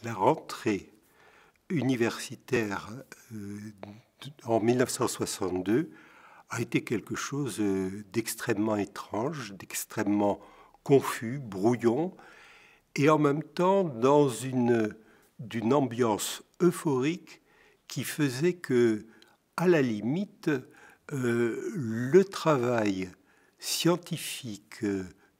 la rentrée universitaire en 1962 a été quelque chose d'extrêmement étrange, d'extrêmement confus, brouillon, et en même temps d'une ambiance euphorique qui faisait que, à la limite, le travail scientifique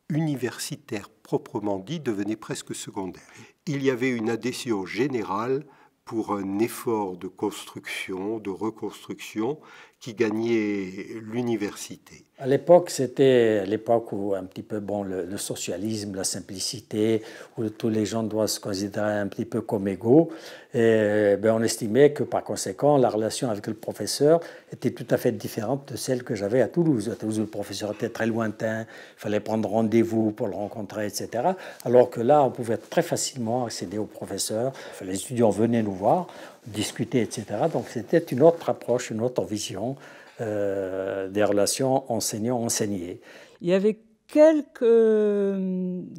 universitaire proprement dit devenait presque secondaire. Il y avait une adhésion générale pour un effort de construction, de reconstruction qui gagnait l'université. À l'époque, c'était l'époque où un petit peu le socialisme, la simplicité, où tous les gens doivent se considérer un petit peu comme égaux. Et on estimait que par conséquent, la relation avec le professeur était tout à fait différente de celle que j'avais à Toulouse. À Toulouse, le professeur était très lointain, il fallait prendre rendez-vous pour le rencontrer, etc. Alors que là, on pouvait très facilement accéder au professeur. Les étudiants venaient nous voir, discuter, etc. Donc c'était une autre approche, une autre vision des relations enseignants-enseignés. Il y avait quelques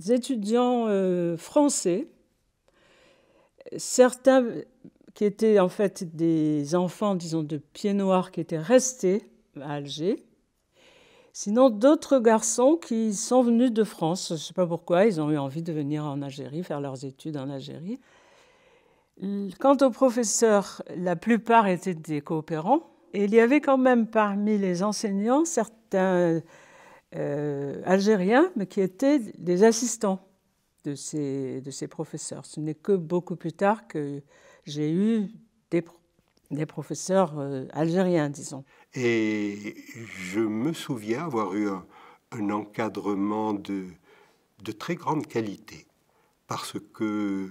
étudiants français, certains qui étaient en fait des enfants, disons, de pieds noirs qui étaient restés à Alger. Sinon, d'autres garçons qui sont venus de France. Je ne sais pas pourquoi, ils ont eu envie de venir en Algérie, faire leurs études en Algérie. Quant aux professeurs, la plupart étaient des coopérants. Et il y avait quand même parmi les enseignants certains Algériens, mais qui étaient des assistants de ces professeurs. Ce n'est que beaucoup plus tard que j'ai eu des professeurs algériens, disons. Et je me souviens avoir eu un encadrement de très grande qualité, parce que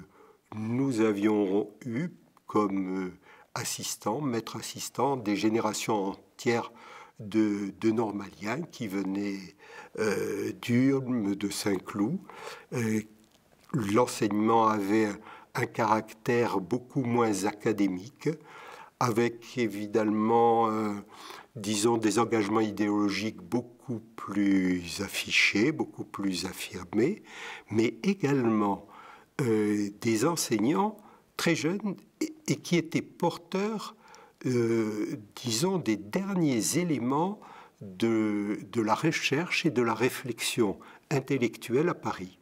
nous avions eu comme assistants, maîtres assistants, des générations entières de normaliens qui venaient d'Urne, de Saint-Cloud. L'enseignement avait un caractère beaucoup moins académique, avec évidemment, disons, des engagements idéologiques beaucoup plus affichés, beaucoup plus affirmés, mais également des enseignants très jeunes et qui étaient porteurs, disons, des derniers éléments de la recherche et de la réflexion intellectuelle à Paris.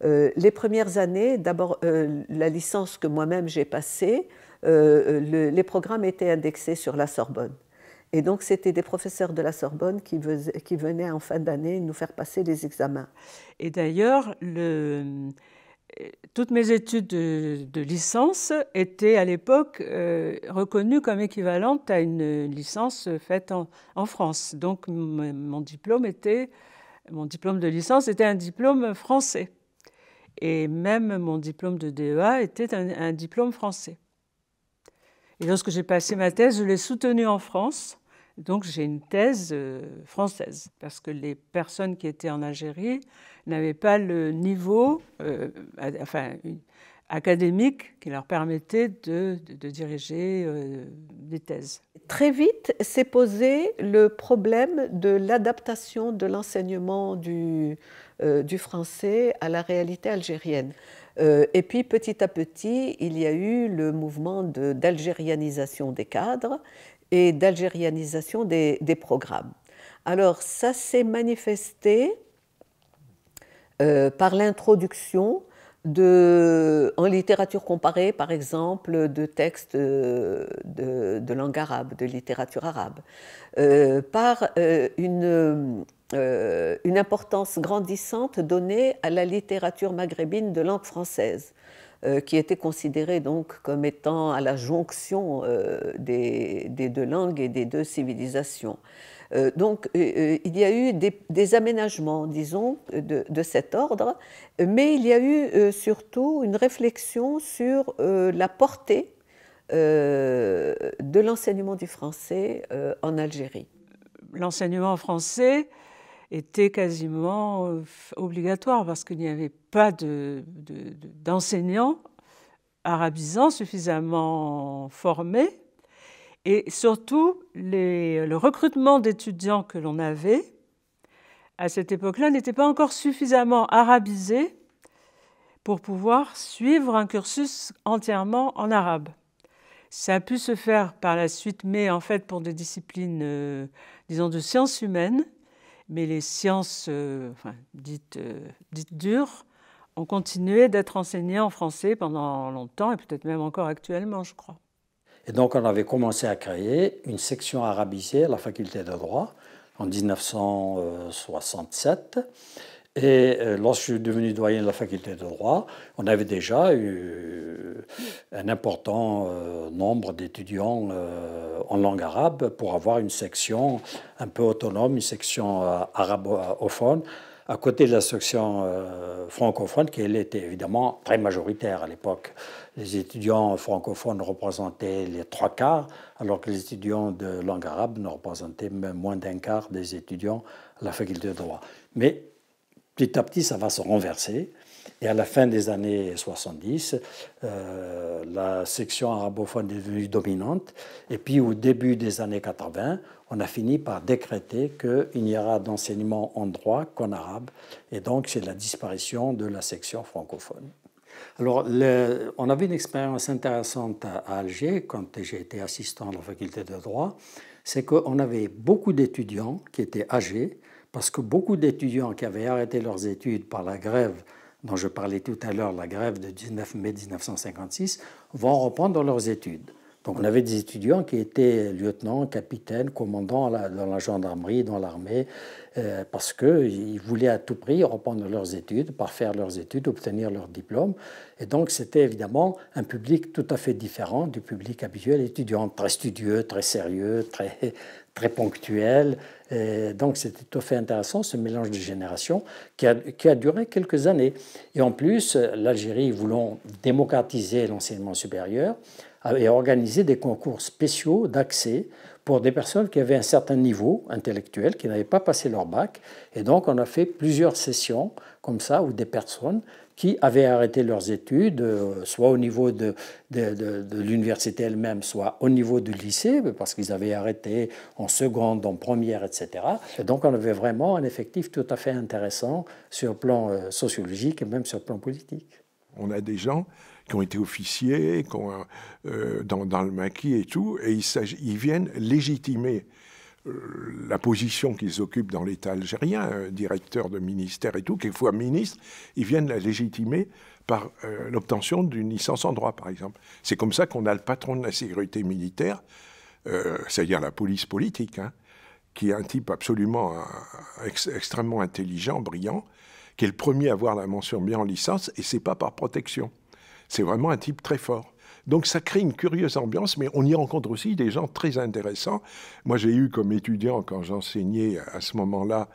Les premières années, d'abord la licence que moi-même j'ai passée, les programmes étaient indexés sur la Sorbonne. Et donc c'était des professeurs de la Sorbonne qui venaient en fin d'année nous faire passer les examens. Et d'ailleurs, toutes mes études de licence étaient à l'époque reconnues comme équivalentes à une licence faite en France. Donc mon diplôme de licence était un diplôme français. Et même mon diplôme de DEA était un diplôme français. Et lorsque j'ai passé ma thèse, je l'ai soutenue en France. Donc j'ai une thèse française, parce que les personnes qui étaient en Algérie n'avaient pas le niveau académique qui leur permettait de diriger des thèses. Très vite s'est posé le problème de l'adaptation de l'enseignement du français à la réalité algérienne. Et puis petit à petit, il y a eu le mouvement d'algérianisation des cadres et d'algérianisation des programmes. Alors ça s'est manifesté par l'introduction en littérature comparée, par exemple, de textes de langue arabe, de littérature arabe, par une importance grandissante donnée à la littérature maghrébine de langue française, qui était considérée donc comme étant à la jonction des deux langues et des deux civilisations. Donc il y a eu des aménagements, disons, de cet ordre, mais il y a eu surtout une réflexion sur la portée de l'enseignement du français en Algérie. L'enseignement français était quasiment obligatoire parce qu'il n'y avait pas d'enseignants arabisants suffisamment formés. Et surtout, le recrutement d'étudiants que l'on avait à cette époque-là n'était pas encore suffisamment arabisé pour pouvoir suivre un cursus entièrement en arabe. Ça a pu se faire par la suite, mais en fait pour des disciplines, disons, de sciences humaines, mais les sciences dites dures ont continué d'être enseignées en français pendant longtemps, et peut-être même encore actuellement, je crois. Et donc on avait commencé à créer une section arabisée à la faculté de droit en 1967. Et lorsque je suis devenu doyen de la faculté de droit, on avait déjà eu un important nombre d'étudiants en langue arabe pour avoir une section un peu autonome, une section arabophone, à côté de la section francophone, qui elle était évidemment très majoritaire à l'époque. Les étudiants francophones représentaient les 3/4, alors que les étudiants de langue arabe ne représentaient même moins d'1/4 des étudiants à la faculté de droit. Mais petit à petit, ça va se renverser. Et à la fin des années 70, la section arabophone est devenue dominante. Et puis au début des années 80, on a fini par décréter qu'il n'y aura d'enseignement en droit qu'en arabe. Et donc, c'est la disparition de la section francophone. Alors, on avait une expérience intéressante à Alger, quand j'ai été assistant à la faculté de droit, c'est qu'on avait beaucoup d'étudiants qui étaient âgés, parce que beaucoup d'étudiants qui avaient arrêté leurs études par la grève dont je parlais tout à l'heure, la grève de 19 mai 1956, vont reprendre leurs études. Donc on avait des étudiants qui étaient lieutenants, capitaines, commandants dans la gendarmerie, dans l'armée, parce qu'ils voulaient à tout prix reprendre leurs études, parfaire leurs études, obtenir leur diplôme. Et donc c'était évidemment un public tout à fait différent du public habituel, étudiant très studieux, très sérieux, très ponctuel. Et donc c'était tout à fait intéressant, ce mélange de générations qui a duré quelques années. Et en plus, l'Algérie, voulant démocratiser l'enseignement supérieur, avait organisé des concours spéciaux d'accès pour des personnes qui avaient un certain niveau intellectuel, qui n'avaient pas passé leur bac. Et donc, on a fait plusieurs sessions comme ça, où des personnes qui avaient arrêté leurs études, soit au niveau de l'université elle-même, soit au niveau du lycée, parce qu'ils avaient arrêté en seconde, en première, etc. Et donc, on avait vraiment un effectif tout à fait intéressant sur le plan sociologique et même sur le plan politique. On a des gens qui ont été officiers, dans le maquis et tout, et ils viennent légitimer la position qu'ils occupent dans l'État algérien, directeur de ministère et tout, quelquefois ministre, ils viennent la légitimer par l'obtention d'une licence en droit, par exemple. C'est comme ça qu'on a le patron de la sécurité militaire, c'est-à-dire la police politique, hein, qui est un type absolument extrêmement intelligent, brillant, qui est le premier à avoir la mention bien en licence, et c'est pas par protection. C'est vraiment un type très fort. Donc ça crée une curieuse ambiance, mais on y rencontre aussi des gens très intéressants. Moi, j'ai eu comme étudiant, quand j'enseignais à ce moment-là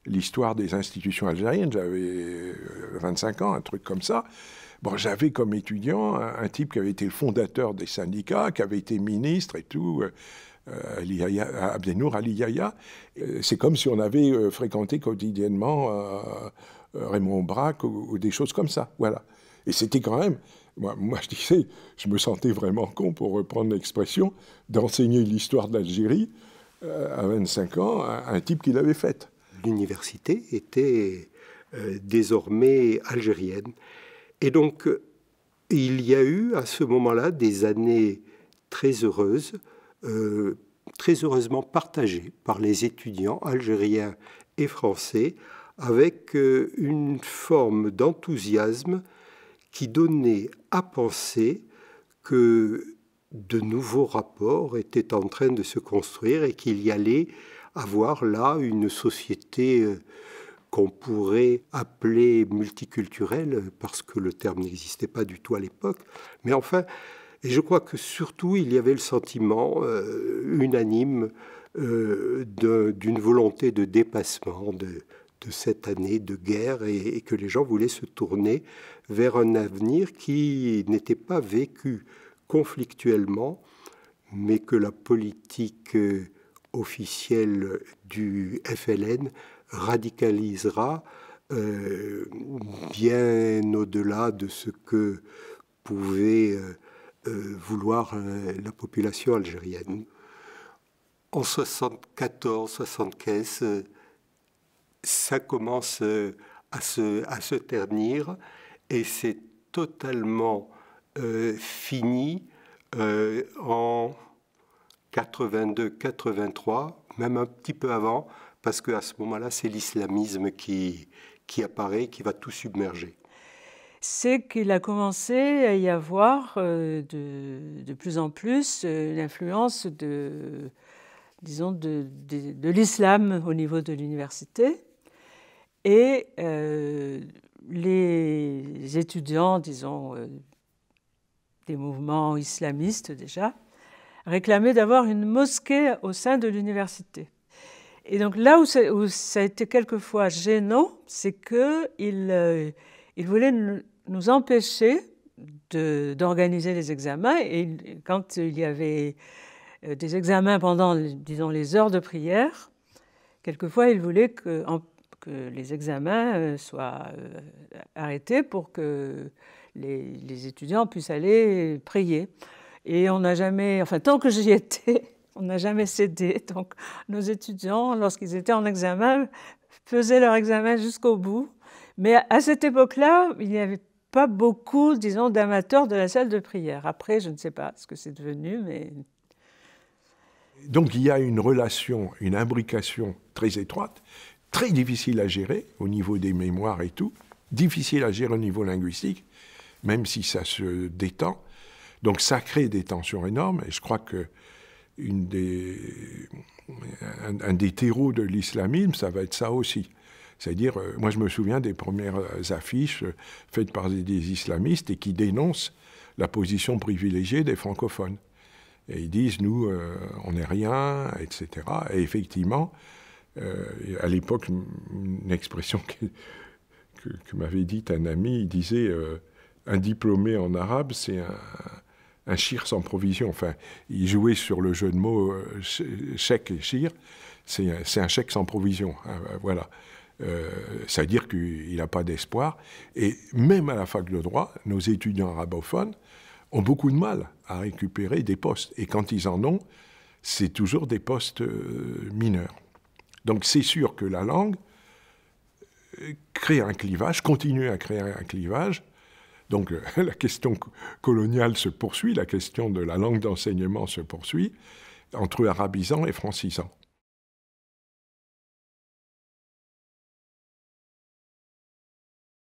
l'histoire des institutions algériennes, j'avais 25 ans, un truc comme ça. Bon, j'avais comme étudiant un type qui avait été le fondateur des syndicats, qui avait été ministre et tout, Abdenour Ali Yahya. C'est comme si on avait fréquenté quotidiennement Raymond Braque ou des choses comme ça. Voilà. Et c'était quand même, moi je disais, je me sentais vraiment con, pour reprendre l'expression, d'enseigner l'histoire d'Algérie à 25 ans à un type qui l'avait faite. L'université était désormais algérienne. Et donc, il y a eu à ce moment-là des années très heureuses, très heureusement partagées par les étudiants algériens et français, avec une forme d'enthousiasme qui donnait à penser que de nouveaux rapports étaient en train de se construire et qu'il y allait avoir là une société qu'on pourrait appeler multiculturelle, parce que le terme n'existait pas du tout à l'époque. Mais enfin, et je crois que surtout il y avait le sentiment unanime d'une volonté de dépassement de cette année de guerre, et que les gens voulaient se tourner vers un avenir qui n'était pas vécu conflictuellement, mais que la politique officielle du FLN radicalisera bien au-delà de ce que pouvait vouloir la population algérienne. En 74-75, ça commence à se ternir, et c'est totalement fini en 82-83, même un petit peu avant, parce qu'à ce moment-là, c'est l'islamisme qui apparaît, qui va tout submerger. C'est qu'il a commencé à y avoir de plus en plus l'influence disons, de l'islam au niveau de l'université. Et les étudiants, disons, des mouvements islamistes déjà, réclamaient d'avoir une mosquée au sein de l'université. Et donc là où ça a été quelquefois gênant, c'est qu'il voulait nous empêcher d'organiser les examens. Et quand il y avait des examens pendant, disons, les heures de prière, quelquefois il voulait que les examens soient arrêtés pour que les étudiants puissent aller prier. Et on n'a jamais, enfin tant que j'y étais, on n'a jamais cédé. Donc nos étudiants, lorsqu'ils étaient en examen, faisaient leur examen jusqu'au bout. Mais à cette époque-là, il n'y avait pas beaucoup, disons, d'amateurs de la salle de prière. Après, je ne sais pas ce que c'est devenu, mais... Donc il y a une relation, une imbrication très étroite, très difficile à gérer au niveau des mémoires et tout, difficile à gérer au niveau linguistique, même si ça se détend. Donc ça crée des tensions énormes, et je crois que un des terreaux de l'islamisme, ça va être ça aussi. C'est-à-dire, moi je me souviens des premières affiches faites par des islamistes et qui dénoncent la position privilégiée des francophones. Et ils disent, nous, on n'est rien, etc. Et effectivement, à l'époque, une expression que m'avait dite un ami, il disait, un diplômé en arabe, c'est un shir sans provision. Enfin, il jouait sur le jeu de mots chèque et shir, c'est un chèque sans provision. Hein, voilà. Ça veut dire qu'il n'a pas d'espoir. Et même à la fac de droit, nos étudiants arabophones ont beaucoup de mal à récupérer des postes. Et quand ils en ont, c'est toujours des postes mineurs. Donc c'est sûr que la langue crée un clivage, continue à créer un clivage. Donc la question coloniale se poursuit, la question de la langue d'enseignement se poursuit entre arabisant et francisant.